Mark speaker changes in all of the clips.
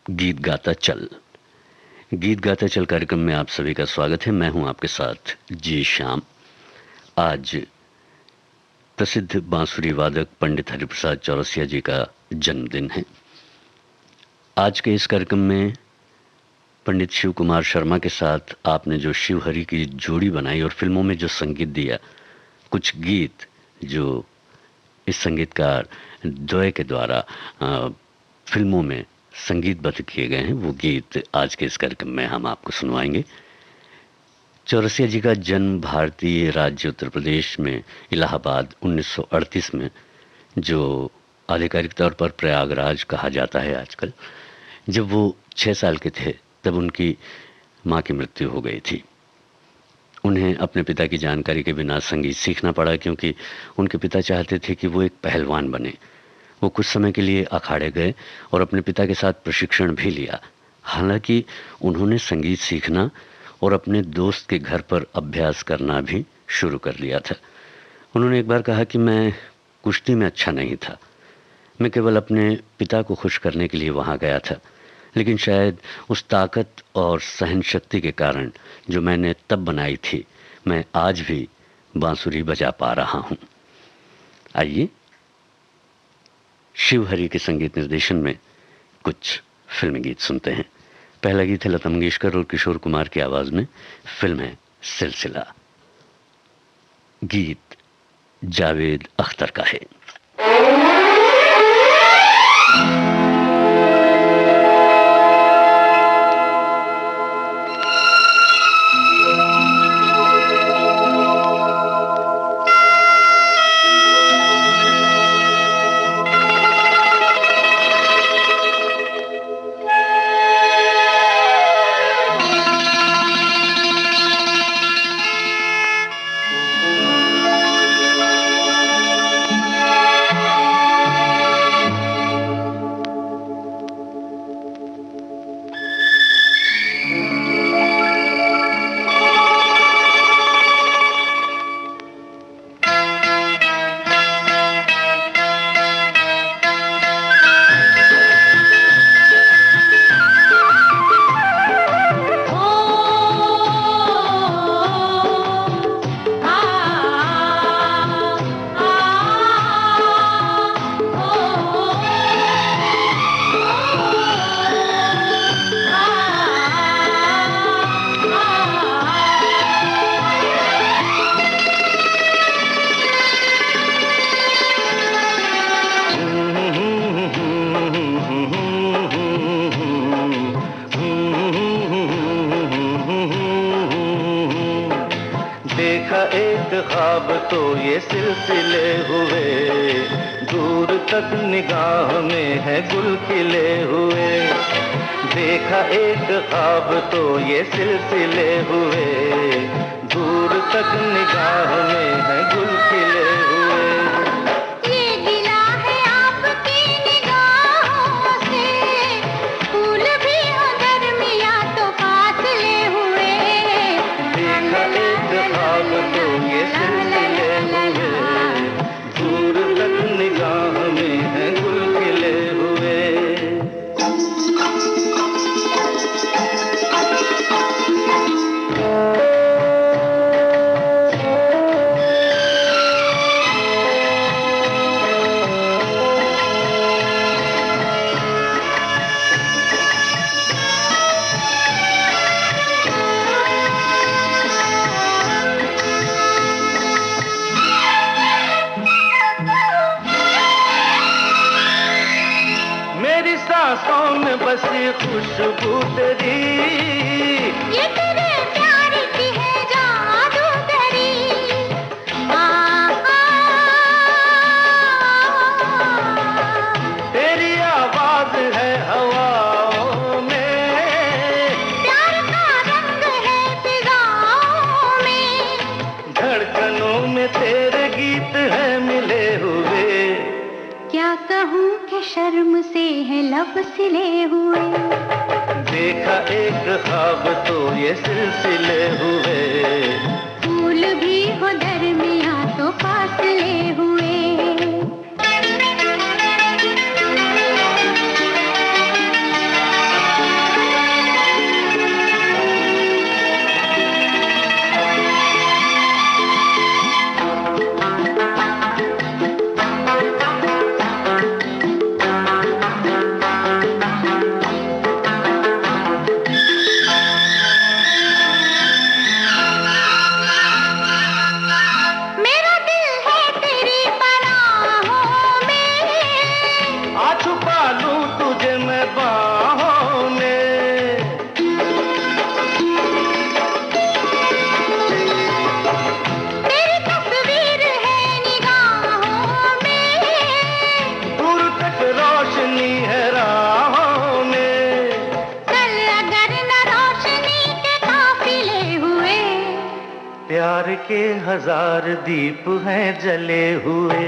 Speaker 1: गीत गाता चल। गीत गाता चल कार्यक्रम में आप सभी का स्वागत है। मैं हूं आपके साथ जी श्याम। आज प्रसिद्ध बांसुरी वादक पंडित हरिप्रसाद चौरसिया जी का जन्मदिन है। आज के इस कार्यक्रम में पंडित शिव कुमार शर्मा के साथ आपने जो शिव हरि की जोड़ी बनाई और फिल्मों में जो संगीत दिया, कुछ गीत जो इस संगीतकार द्वय के द्वारा फिल्मों में संगीतबद्ध किए गए हैं, वो गीत आज के इस कार्यक्रम में हम आपको सुनवाएंगे। चौरसिया जी का जन्म भारतीय राज्य उत्तर प्रदेश में इलाहाबाद 1938 में, जो आधिकारिक तौर पर प्रयागराज कहा जाता है आजकल, जब वो 6 साल के थे तब उनकी मां की मृत्यु हो गई थी। उन्हें अपने पिता की जानकारी के बिना संगीत सीखना पड़ा, क्योंकि उनके पिता चाहते थे कि वो एक पहलवान बने। वो कुछ समय के लिए अखाड़े गए और अपने पिता के साथ प्रशिक्षण भी लिया। हालांकि उन्होंने संगीत सीखना और अपने दोस्त के घर पर अभ्यास करना भी शुरू कर लिया था। उन्होंने एक बार कहा कि मैं कुश्ती में अच्छा नहीं था, मैं केवल अपने पिता को खुश करने के लिए वहाँ गया था, लेकिन शायद उस ताकत और सहन शक्ति के कारण जो मैंने तब बनाई थी, मैं आज भी बांसुरी बजा पा रहा हूँ। आइए शिव हरि के संगीत निर्देशन में कुछ फिल्मी गीत सुनते हैं। पहला गीत है लता मंगेशकर और किशोर कुमार की आवाज में, फिल्म है सिलसिला। गीत जावेद अख्तर का है।
Speaker 2: ख्वाब तो ये सिलसिले हुए, दूर तक निगाह में है गुल खिले हुए। देखा एक ख्वाब तो ये सिलसिले हुए, दूर तक निगाह में है गुल खिले हुए।
Speaker 3: ये गिला है आपकी निगाहों से, फूल भी हो दरमियां तो फासले हुए।
Speaker 2: देखा एक ख्वाब तो ये सिलसिले हुए, दूर तक निगाह में है गुल खिले हुए। सांसों में बसी खुशबू तेरी,
Speaker 3: ये तेरे प्यार की है जादूगरी।
Speaker 2: तेरी आवाज है हवाओं में,
Speaker 3: प्यार का रंग है फिजाओं में।
Speaker 2: धड़कनों में तेरे गीत है मिले हुए।
Speaker 3: क्या कहूँ कि शर्म से है लब सिले हुए।
Speaker 2: देखा एक ख्वाब तो ये सिलसिले हुए,
Speaker 3: फूल भी हो दरमियां तो फासले हुए।
Speaker 2: प्यार के हजार दीप हैं जले हुए,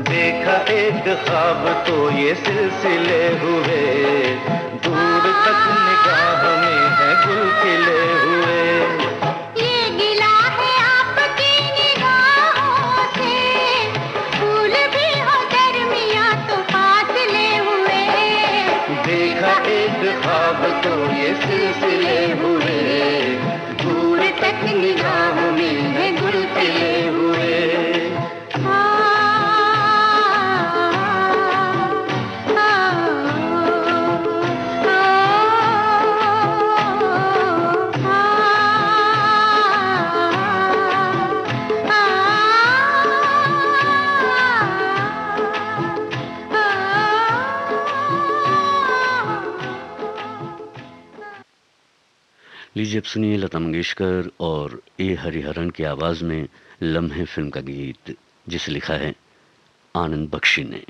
Speaker 2: देखा एक ख्वाब तो ये सिलसिले हुए, दूर तक निगाह में है गुल खिले हुए।
Speaker 3: ये गिला है आपकी निगाहों से, फूल भी हो दरमियां तो फासले हुए,
Speaker 2: देखा एक ख्वाब तो ये सिलसिले हुए, दूर तक निगाह में है गुल खिले हुए।
Speaker 1: लीजिए अब सुनिए लता मंगेशकर और ए हरिहरन की आवाज में लम्हे फिल्म का गीत, जिसे लिखा है आनंद बख्शी ने।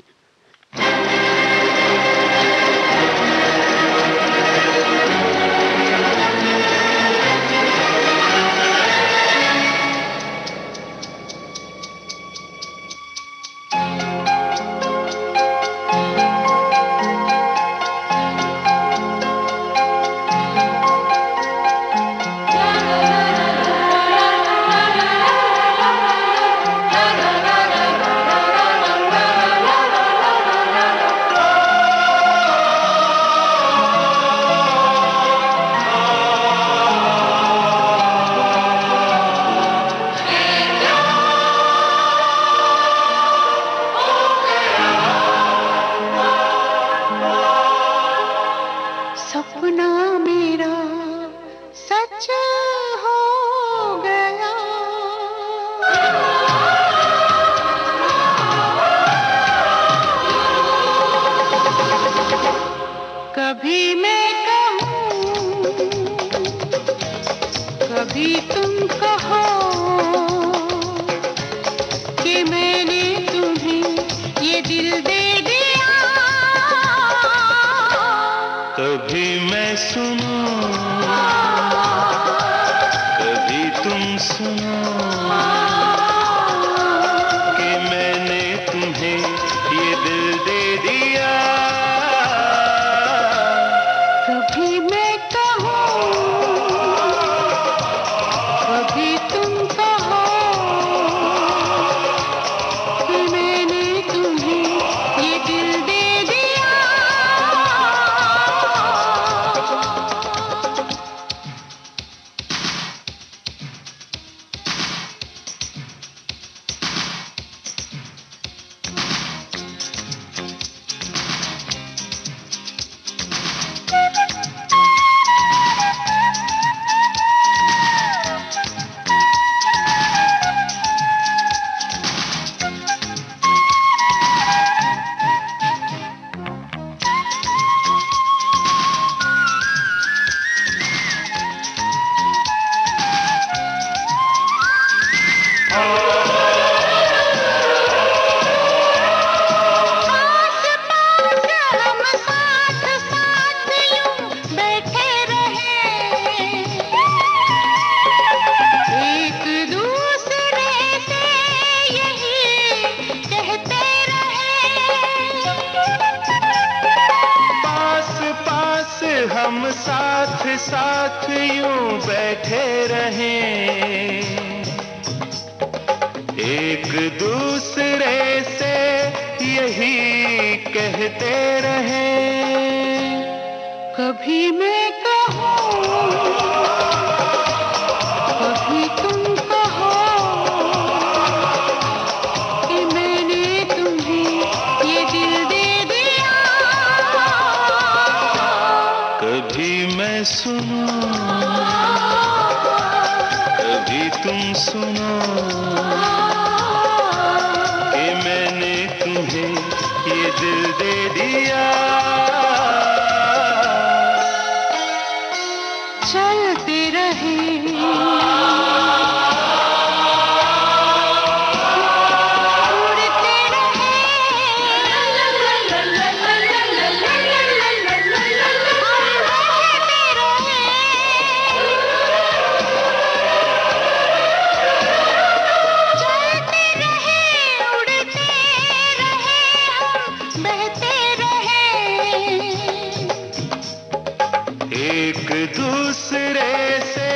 Speaker 2: एक दूसरे से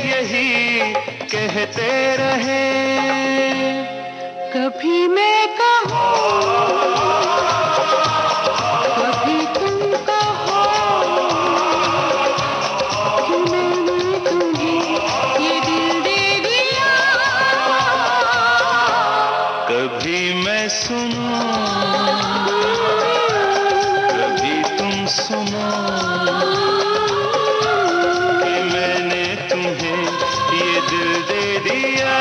Speaker 2: यही कहते रहे,
Speaker 3: कभी मैं कहूँ, कभी तुम कहो कि मैंने तुम्हें ये दिल दे दिया।
Speaker 2: कभी मैं सुनूं, कभी तुम सुनो कि मैंने तुम्हें ये दिल दे दिया।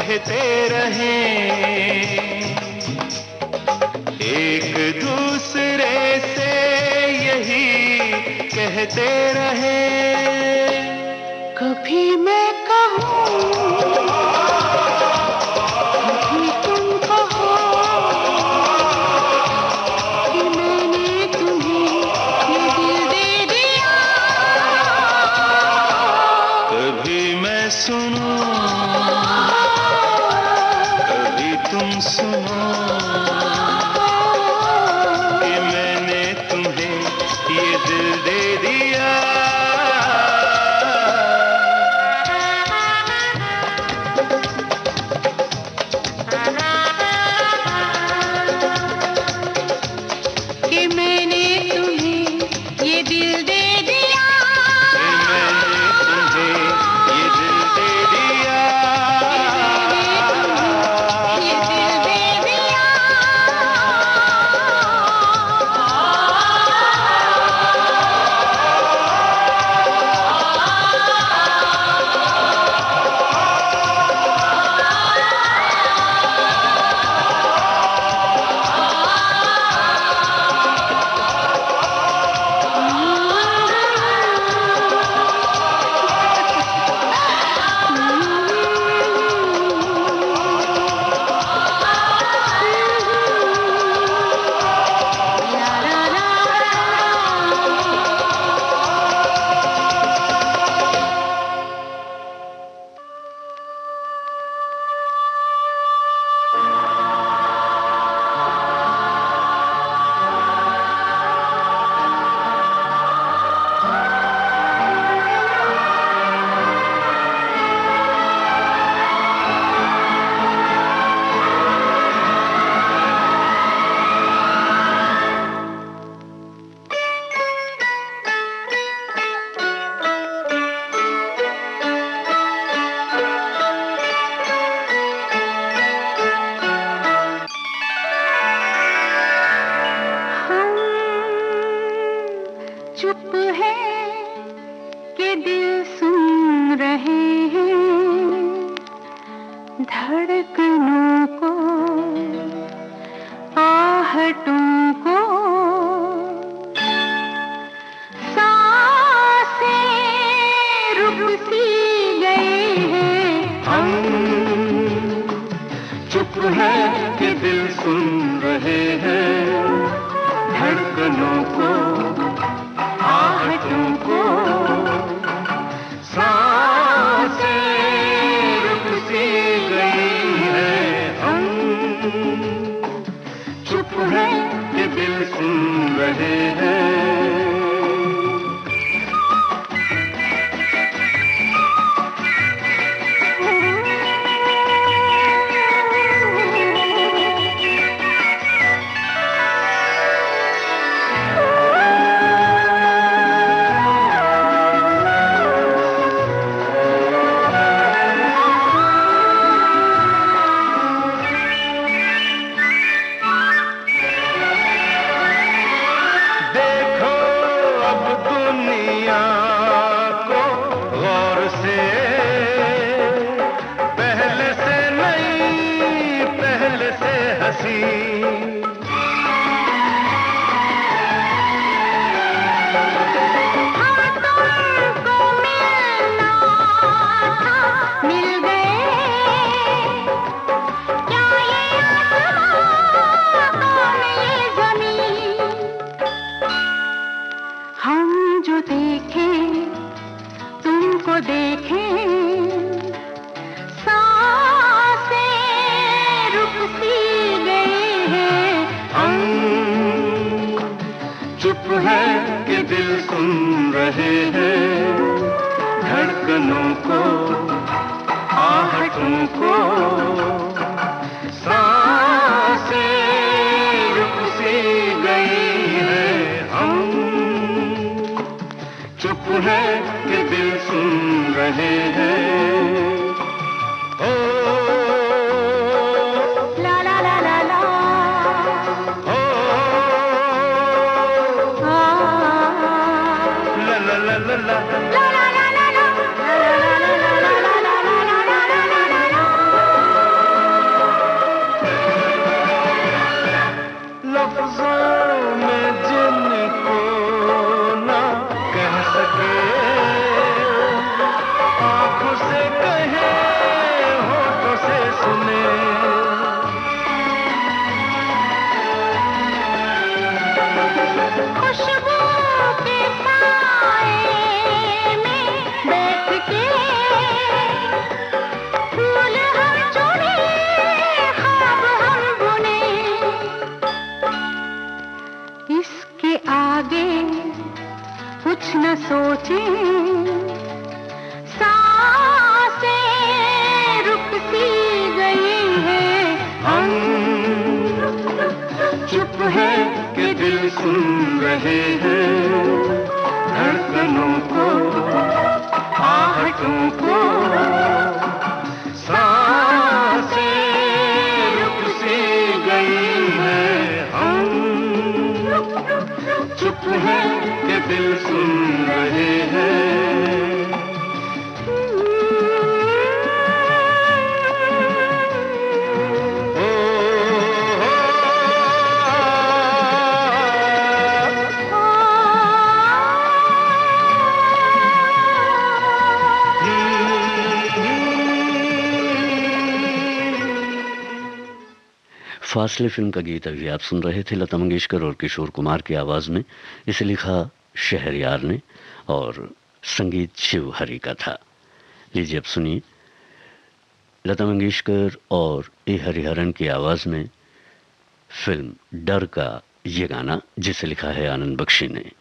Speaker 2: कहते रहें, एक दूसरे से यही कहते रहें।
Speaker 3: कभी मैं कहूँ, कभी तुम कहो कि मैंने तुम्हें ये दिल दे दिया।
Speaker 2: कभी मैं सुनूं, तुम सुनो कि मैंने तुम्हें ये दिल दे दिया।
Speaker 3: कि मैंने तुम्हें ये दिल दे दिया। चुप है कि दिल सुन रहे हैं धड़कनों को, आहटों को, सांसें रुक सी गए हैं हम।
Speaker 2: चुप है कि दिल सुन रहे हैं धड़कनों को, आहटों को, सांसें रुक सी गई हैं हम। चुप है कि दिल सुन रहे हैं। दुनिया को गौर से, पहले से नई, पहले से हंसी। दिल सुन रहे हैं धड़कनों को, आहटों को, सांसें रुक सी गई है। हम चुप है कि दिल सुन रहे हैं। लफ्ज़ों में जिनको ना कह सके, आँखों से कहे, होठों से सुने। खुशबू के साए में बैठ के फूल हम चुने, ख्वाब हम बुने। इसके आगे कुछ न सोचे, सांसें रुक सी गई है। हम चुप है कि दिल सुन रहे हैं धड़कनों को, आहटों को, सांसें रुक सी गई है। हम चुप है कि दिल सुन रहे हैं।
Speaker 1: फासले फिल्म का गीत अभी आप सुन रहे थे लता मंगेशकर और किशोर कुमार की आवाज़ में। इसे लिखा शहरयार ने और संगीत शिव हरि का था। लीजिए अब सुनिए लता मंगेशकर और ए हरिहरन की आवाज़ में फिल्म डर का ये गाना, जिसे लिखा है आनंद बख्शी ने।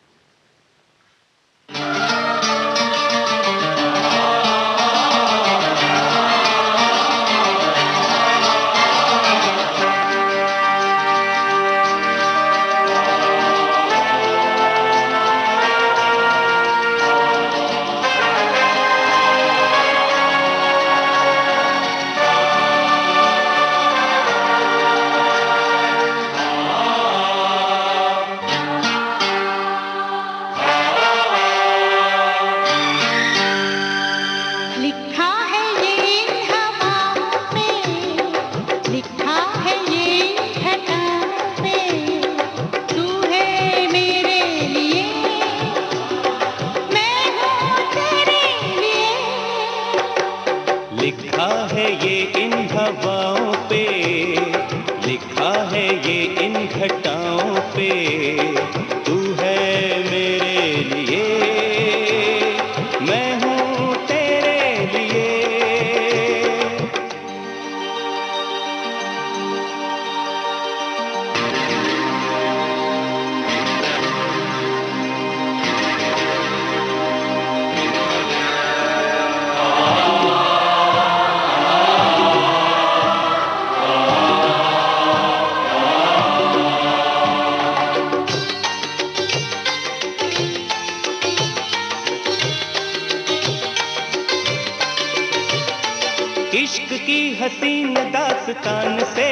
Speaker 2: इश्क की हसीन दास्तान से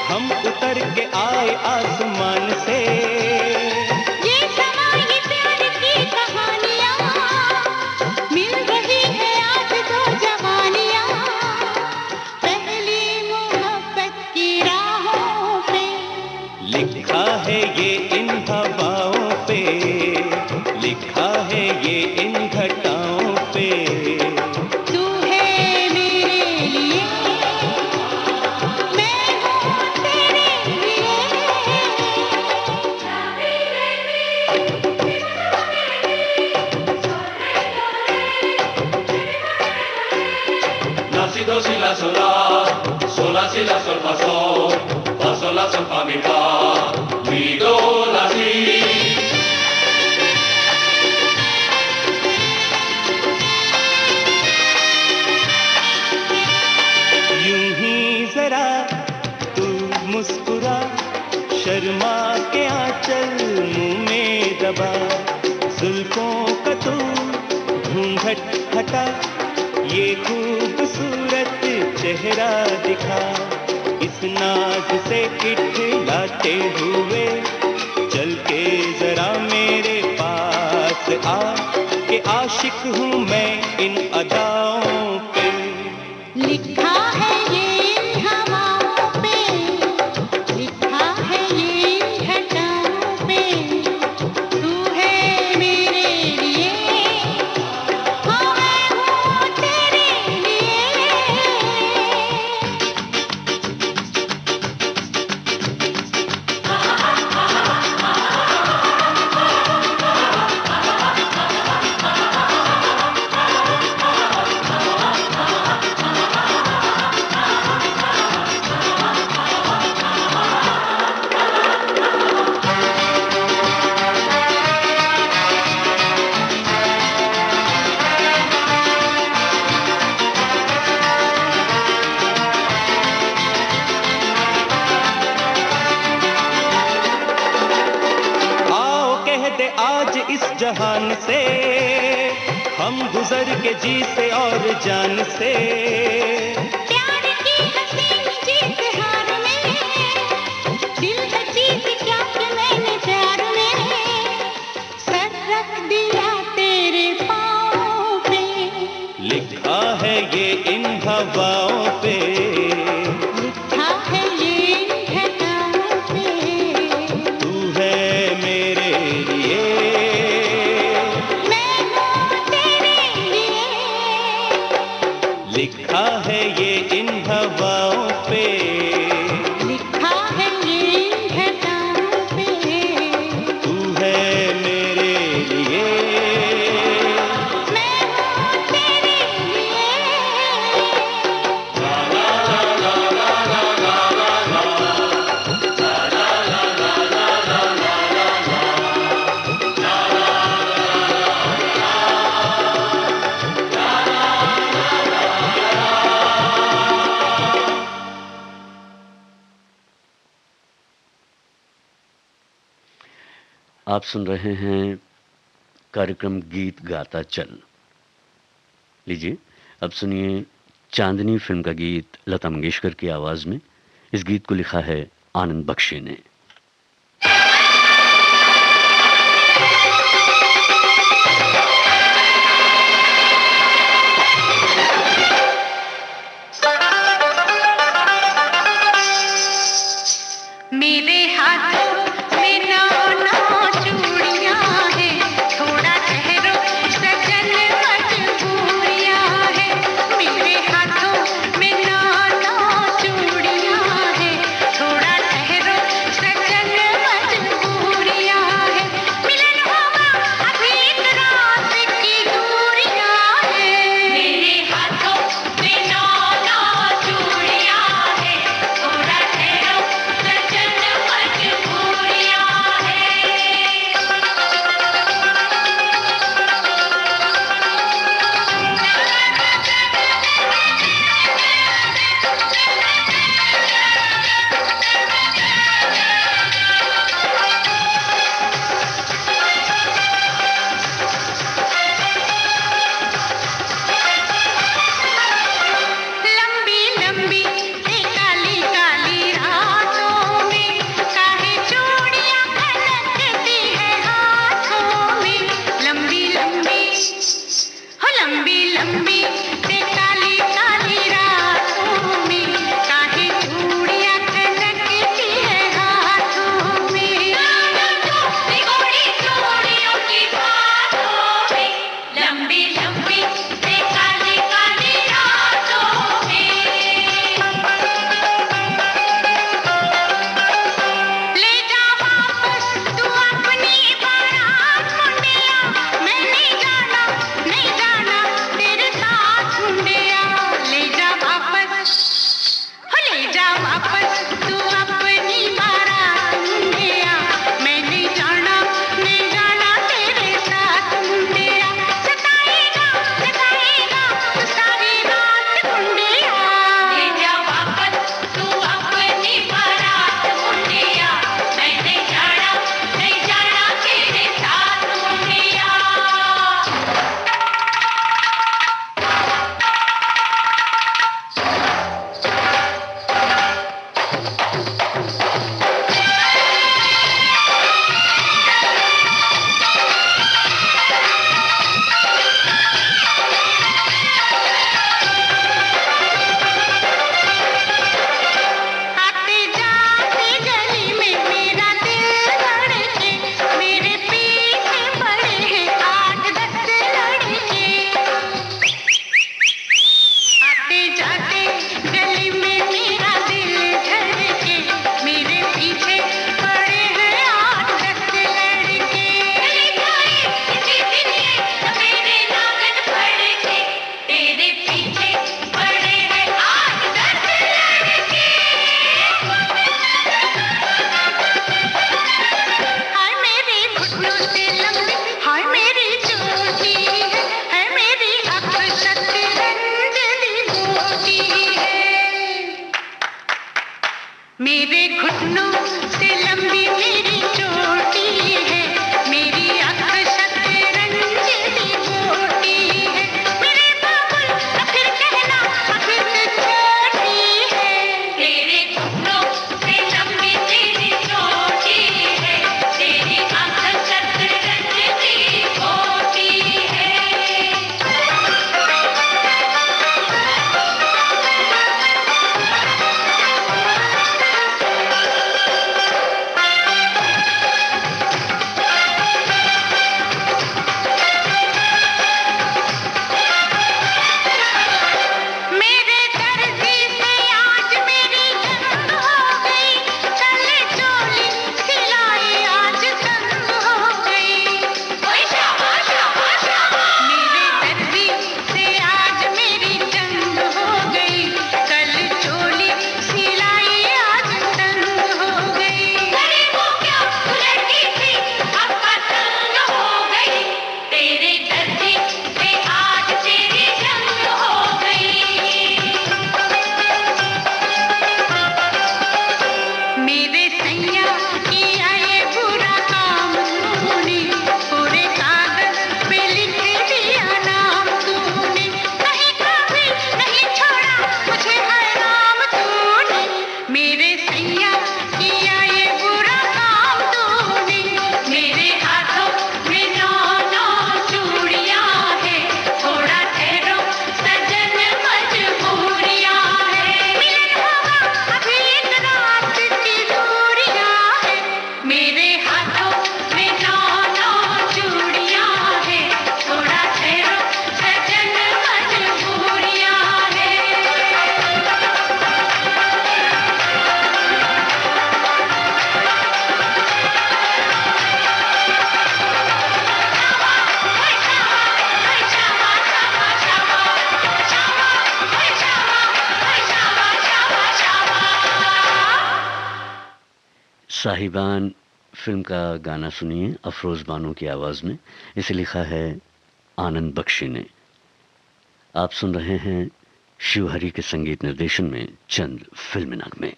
Speaker 2: हम उतर के आए आसमान से।
Speaker 3: ये समा ये प्यार
Speaker 2: जुल्फों का तू घूंघट हटा, ये खूबसूरत चेहरा दिखा, इस नाज से इठलाते हुए चल के जरा मेरे पास आ, कि आशिक हूँ मैं इन अदाओं पे।
Speaker 3: लिखा है ये इन हवाओं पे, लिखा है ये इन घटाओं पे, तू है मेरे लिए, हाँ मैं हूँ तेरे लिए।
Speaker 2: आज इस जहान से हम गुजर के जी से और जान से,
Speaker 3: प्यार की हसीन जीत हार में, दिल है जीत क्या कि मैंने प्यार में सर रख दिया तेरे पाँव पे।
Speaker 2: लिखा है ये इन हवाओं पे,
Speaker 3: लिखा है ये इन घटाओं पे,
Speaker 2: तू है मेरे लिए,
Speaker 3: मैं हूँ तेरे लिए।
Speaker 2: लिखा है ये इन हवाओं पे,
Speaker 3: लिखा है ये इन घटाओं पे,
Speaker 2: तू है मेरे लिए,
Speaker 3: मैं हूँ तेरे लिए।
Speaker 1: आप सुन रहे हैं कार्यक्रम गीत गाता चल। लीजिए अब सुनिए चांदनी फिल्म का गीत लता मंगेशकर की आवाज में। इस गीत को लिखा है आनंद बख्शी ने।
Speaker 3: मेरे हाथों में नौ नौ चूड़ियां हैं, थोड़ा ठहरो सजन मजबूरियां हैं। मेरे हाथों में नौ नौ चूड़ियां हैं, थोड़ा ठहरो
Speaker 1: साहिबान फिल्म का गाना सुनिए अफरोज बानो की आवाज़ में। इसे लिखा है आनंद बख्शी ने। आप सुन रहे हैं शिवहरी के संगीत निर्देशन में चंद फिल्मी नगमे।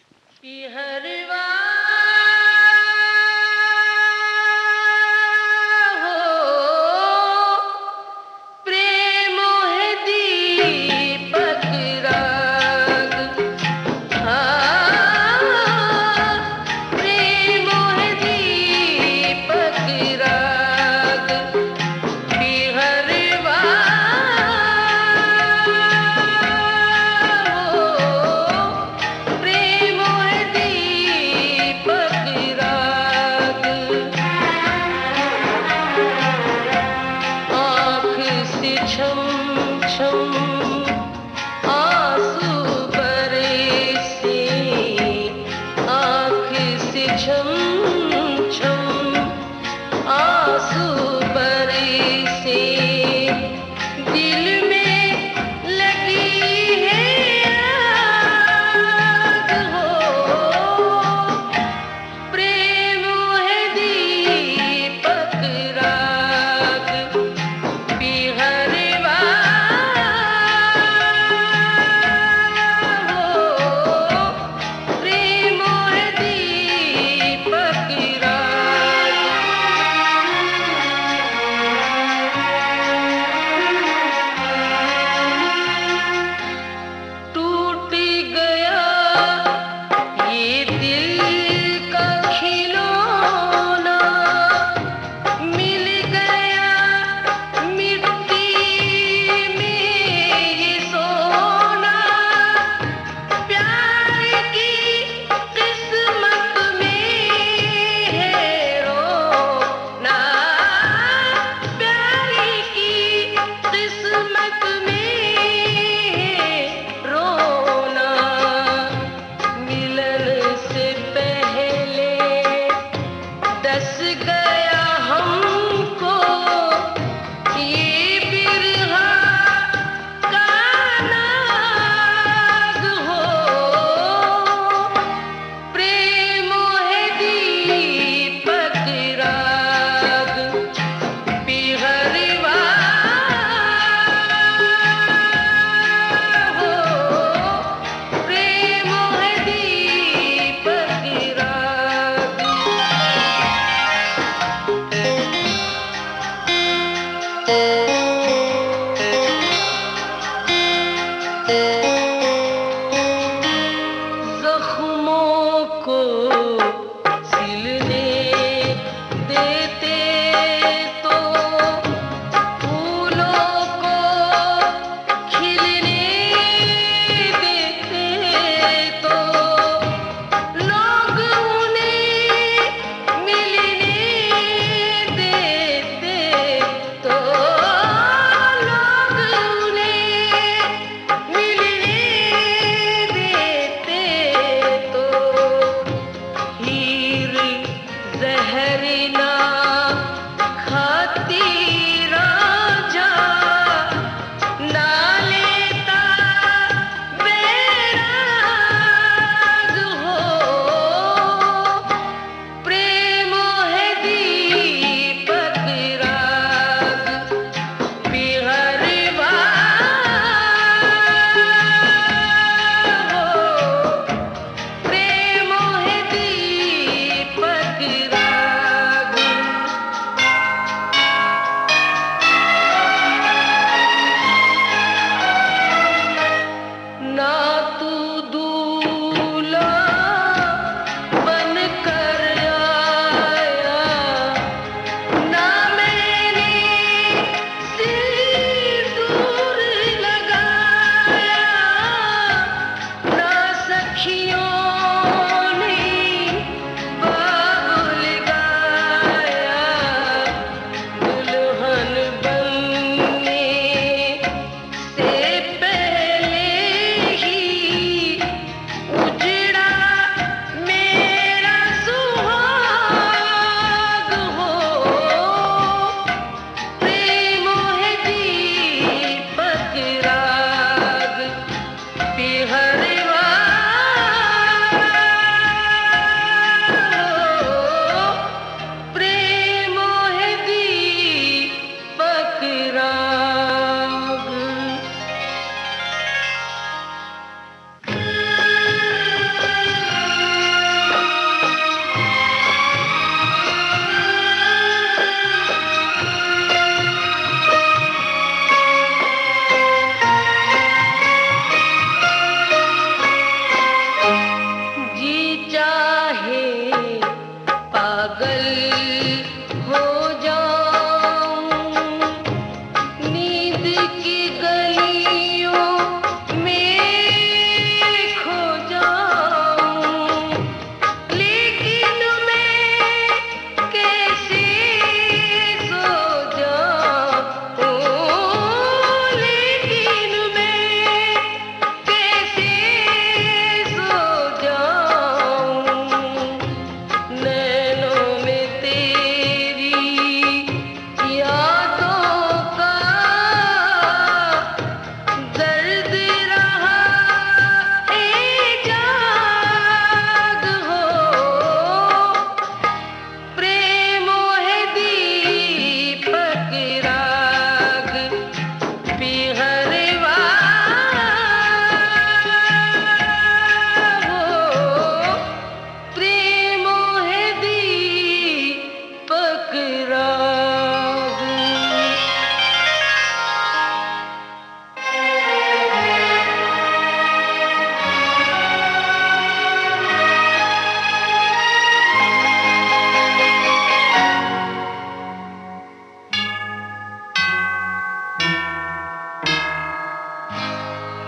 Speaker 4: तो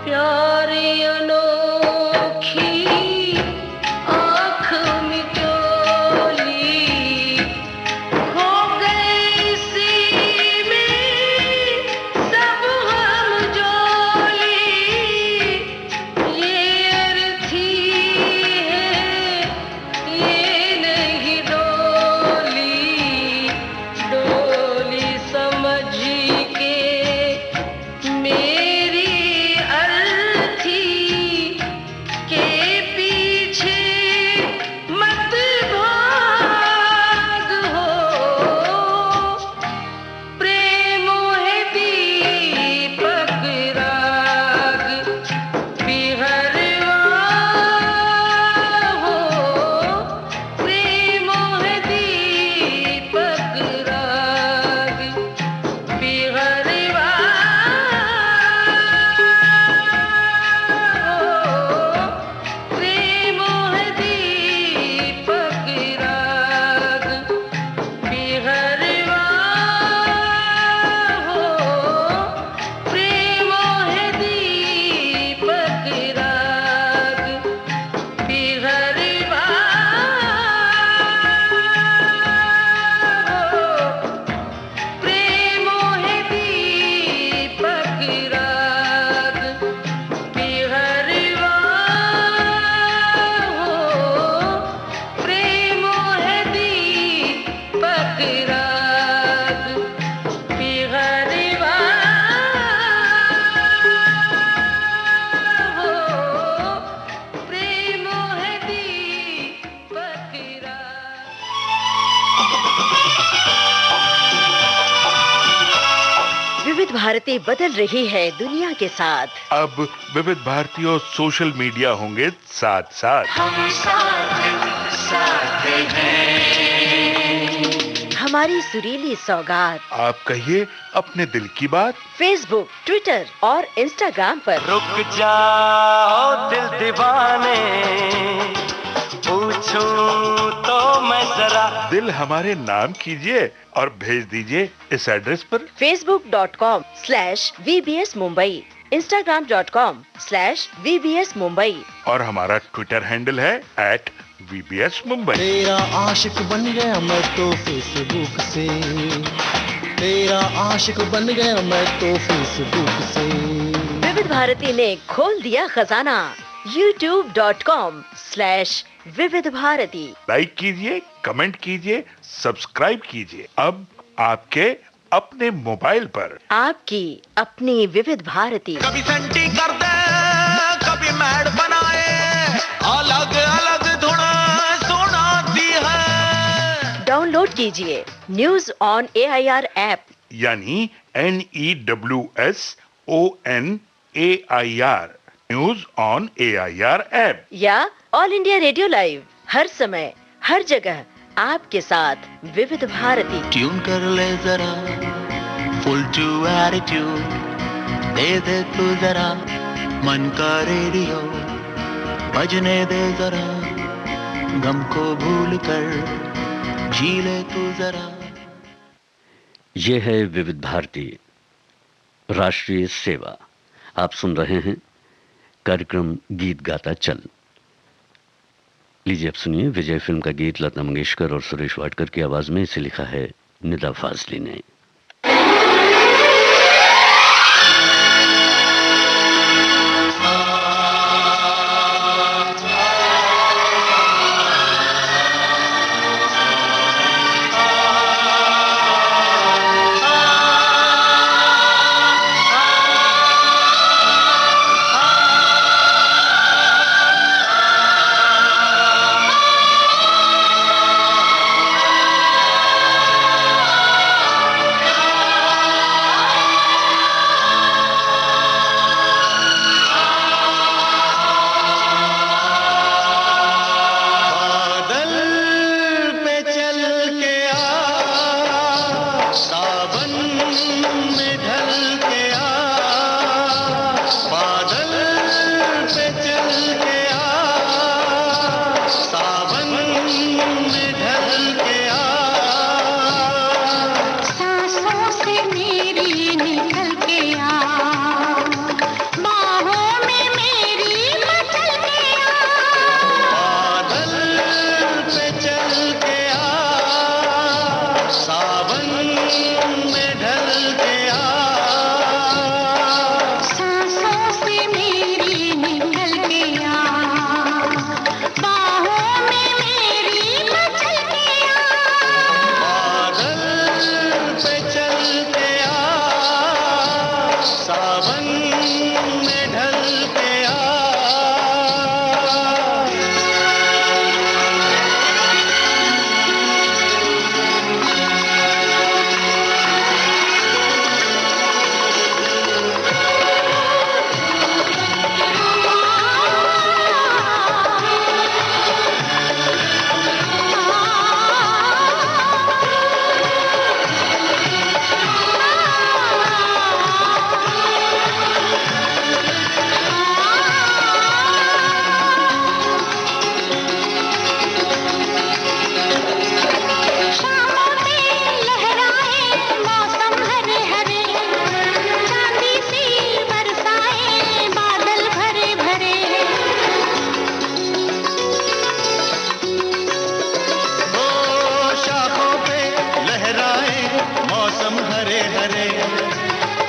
Speaker 4: प्यारी अनोखी आँख मिचोली खो गई सी में सब हम जोली ये अर्थी है ये नहीं डोली डोली समझ के मेरी अर्थी के पीछे मत भाग हो प्रेम है दीपक राग बिहरवा हो प्रेम है दीपक राग बिहरवा हो प्रेम है दीपक राग बिहरवा हो प्रेम है दीपक राग बिहरवा हो प्रेम है दीपक राग बिहरवा हो प्रेम है दीपक राग बिहरवा हो प्रेम है दीपक राग।
Speaker 5: विविध भारती बदल रही है दुनिया के साथ।
Speaker 6: अब विविध भारती और सोशल मीडिया होंगे साथ साथ।
Speaker 5: हमारी सुरीली सौगात
Speaker 6: आप कहिए अपने दिल की बात।
Speaker 5: फेसबुक, ट्विटर और इंस्टाग्राम पर
Speaker 2: रुक जाओ दिल दीवाने पूछूं तो मैं जरा
Speaker 6: दिल हमारे नाम कीजिए और भेज दीजिए इस एड्रेस पर।
Speaker 5: facebook.com/VBS Mumbai, Instagram.com/VBS Mumbai
Speaker 6: और हमारा ट्विटर हैंडल है @VBS Mumbai।
Speaker 7: तेरा आशिक बन गया मैं तो फेसबुक से, तेरा आशिक बन गया मैं तो फेसबुक से।
Speaker 5: विविध भारती ने खोल दिया खजाना youtube.com/विविध भारती।
Speaker 6: लाइक कीजिए, कमेंट कीजिए, सब्सक्राइब कीजिए। अब आपके अपने मोबाइल पर
Speaker 5: आपकी अपनी विविध भारती।
Speaker 7: कभी सेंटी कर दे, कभी मैड बनाए, अलग अलग धुन सुनाती है।
Speaker 5: डाउनलोड कीजिए न्यूज ऑन AIR ऐप
Speaker 6: यानी NEWSONAIR news on AIR app.
Speaker 5: या ऑल इंडिया रेडियो लाइव, हर समय हर जगह आपके साथ विविध भारती।
Speaker 7: ट्यून कर ले जरा फुल टू एटीट्यूड, दे दे तू जरा मन का रेडियो, बजने दे जरा गम को भूल कर, जी ले तू जरा।
Speaker 1: ये है विविध भारती राष्ट्रीय सेवा। आप सुन रहे हैं कार्यक्रम गीत गाता चल। लीजिए अब सुनिए विजय फिल्म का गीत लता मंगेशकर और सुरेश वाडकर की आवाज में। इसे लिखा है निदा फाजली ने।
Speaker 7: में ढल के आ।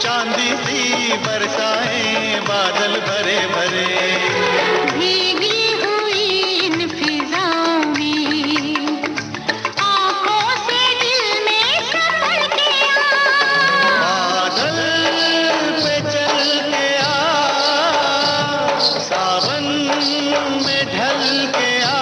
Speaker 7: चांदी सी बरसाएं बादल भरे भरे।
Speaker 3: भीगी हुई इन फिजाओं में आंखों से दिल में संभल के आ।
Speaker 7: बादल पे चल के आ, सावन में ढल के आ।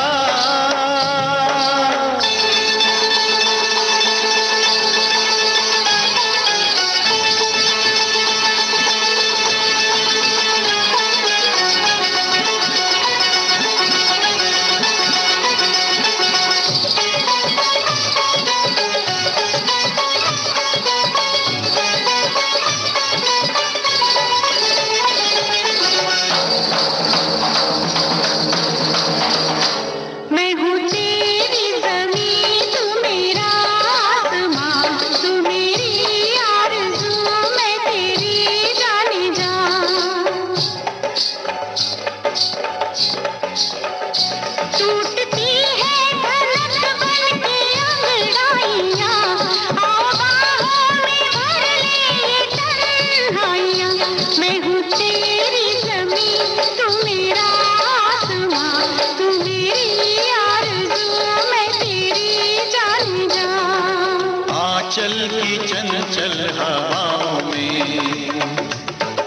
Speaker 7: चल की चंचल हवाओं में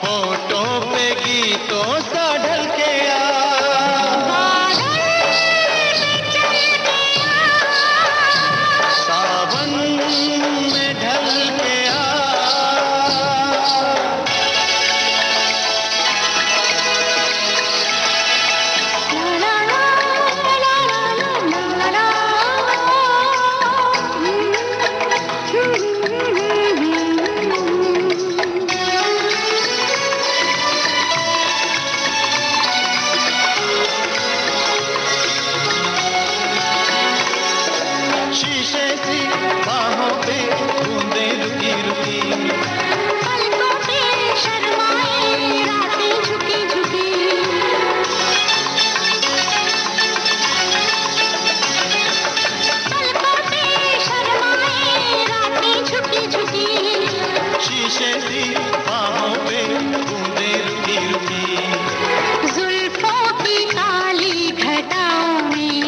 Speaker 7: होठों पे गीतों सा ढल के आ। सावन में ढल के आ। शीशे सी बाहों पे बूंदें रुकी रुकी,
Speaker 3: पलकों पे शर्माए रातें झुकी झुकी। पलकों पे शर्माए रातें झुकी झुकी।
Speaker 7: शीशे सी बाहों पे बूंदें रुकी रुकी।
Speaker 3: जुल्फों की काली घटाओं में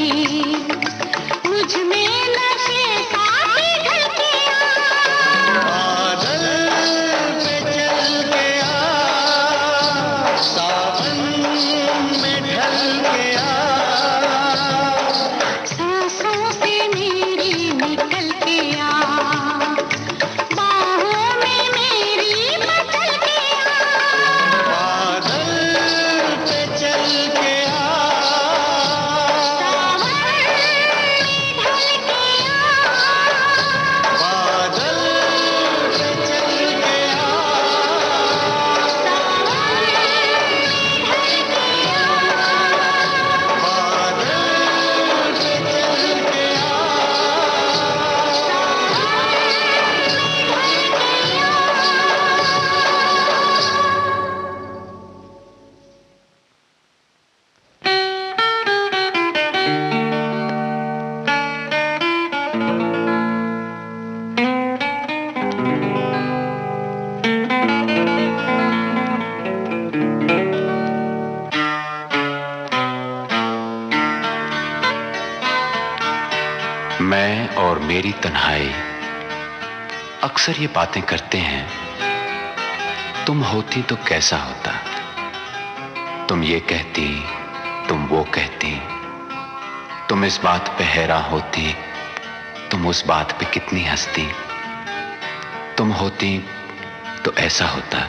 Speaker 3: मुझ में नशे साथी ढल के आ।
Speaker 7: बादल पे चल के आ, सावन में ढल के आ।
Speaker 3: सांसों से मेरी निकल के आ, बाहों में मेरी मचल के आ।
Speaker 7: बादल पे चल के आ,
Speaker 3: सावन में ढल के आ।
Speaker 7: बादल पे चल के आ।
Speaker 8: मैं और मेरी तन्हाई अक्सर ये बातें करते हैं, तुम होती तो कैसा होता। तुम ये कहती, तुम वो कहती, तुम इस बात पे हैरान होती, तुम उस बात पे कितनी हंसती। तुम होती तो ऐसा होता,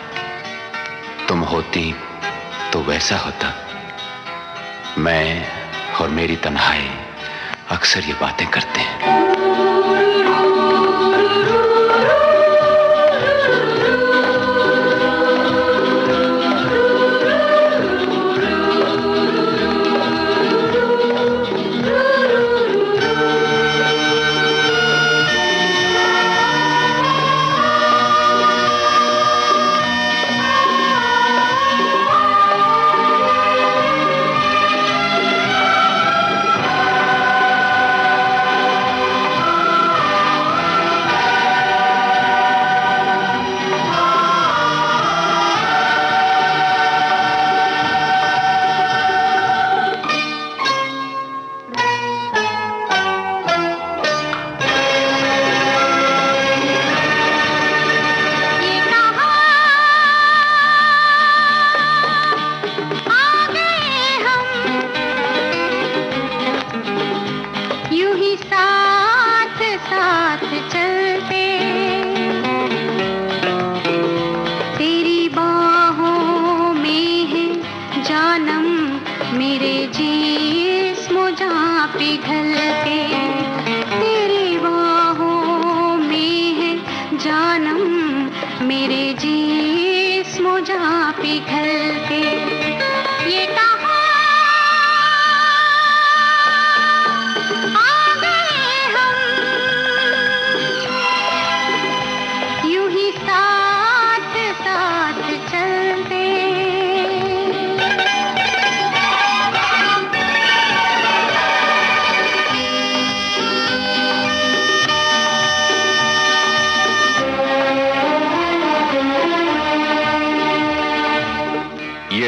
Speaker 8: तुम होती तो वैसा होता। मैं और मेरी तन्हाई अक्सर ये बातें करते हैं।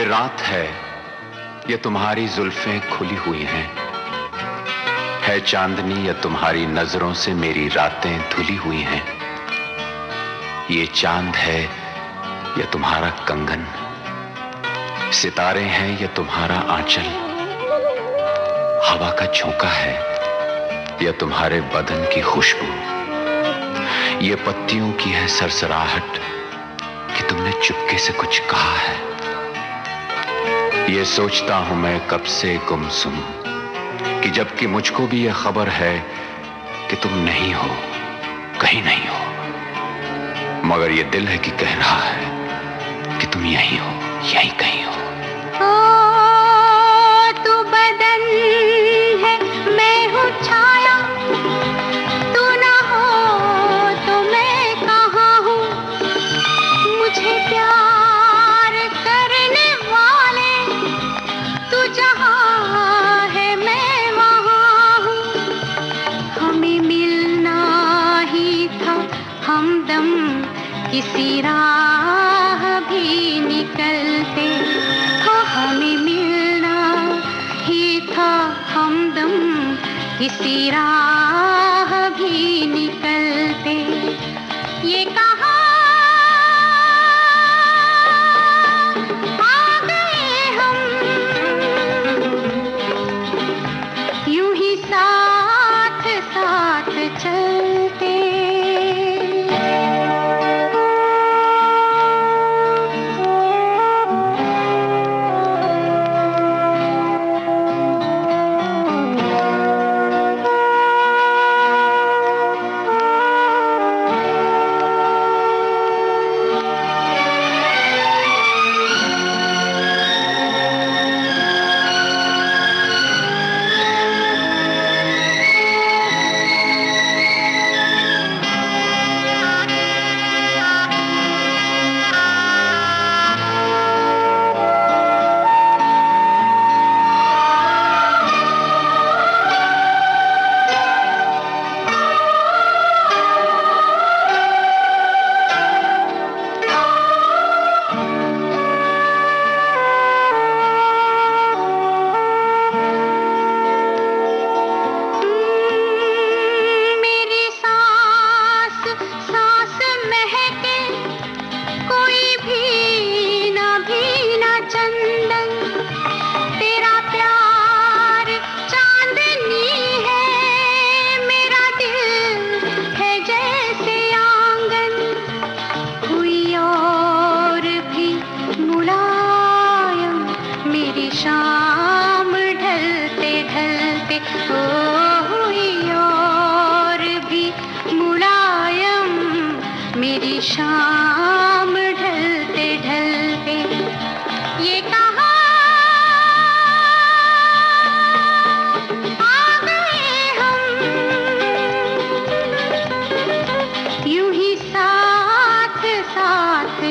Speaker 8: रात है, ये तुम्हारी जुल्फें खुली हुई हैं, है चांदनी या तुम्हारी नजरों से मेरी रातें धुली हुई हैं। ये चांद है या तुम्हारा कंगन, सितारे हैं या तुम्हारा आंचल, हवा का झोंका है या तुम्हारे बदन की खुशबू, ये पत्तियों की है सरसराहट कि तुमने चुपके से कुछ कहा है। ये सोचता हूं मैं कब से गुमसुम कि जबकि मुझको भी ये खबर है कि तुम नहीं हो, कहीं नहीं हो, मगर ये दिल है कि कह रहा है कि तुम यहीं हो, यहीं कहीं हो।
Speaker 3: तू बदन है, मैं हूँ छाया, तू ना हो तो मैं कहाँ हूँ। मुझे प्यार करने वाले तू जहाँ है मैं वहाँ हूँ। हमें मिलना ही था हमदम किसी राह भी निकलते, हमें मिलना ही था हमदम किसी राह भी निकलते। ये कहाँ आ गए हम, यूं ही साथ साथ चलते।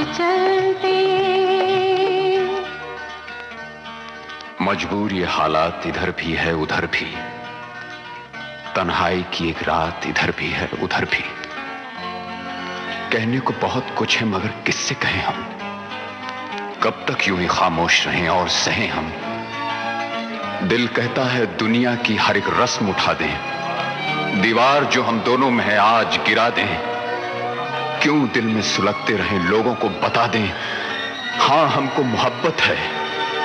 Speaker 3: चलते।
Speaker 8: मजबूर ये हालात इधर भी है उधर भी, तन्हाई की एक रात इधर भी है उधर भी। कहने को बहुत कुछ है मगर किससे कहें हम, कब तक यूं ही खामोश रहें और सहें हम। दिल कहता है दुनिया की हर एक रस्म उठा दें, दीवार जो हम दोनों में है आज गिरा दें। क्यों दिल में सुलगते रहें, लोगों को बता दें हां हमको मोहब्बत है,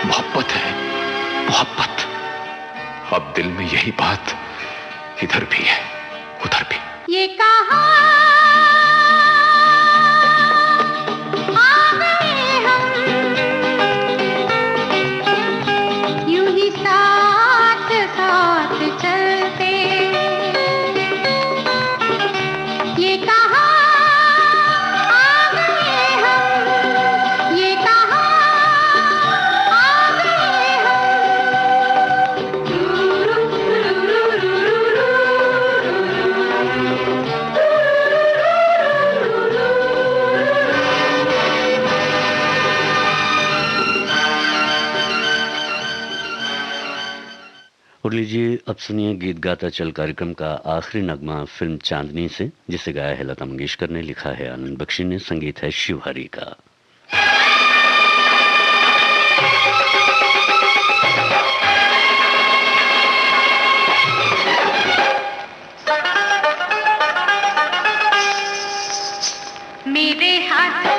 Speaker 8: मोहब्बत है, मोहब्बत। अब दिल में यही बात इधर भी है उधर भी।
Speaker 3: ये कहाँ आ गए हम, यूं ही साथ साथ चलते। ये कहाँ आ गए हम, ये कहाँ आ गए
Speaker 1: और लीजिए अब सुनिए गीत गाता चल कार्यक्रम का आखिरी नगमा फिल्म चांदनी से, जिसे गाया है लता मंगेशकर ने, लिखा है आनंद बख्शी ने, संगीत है शिव हरी का।
Speaker 3: मेरे हाथ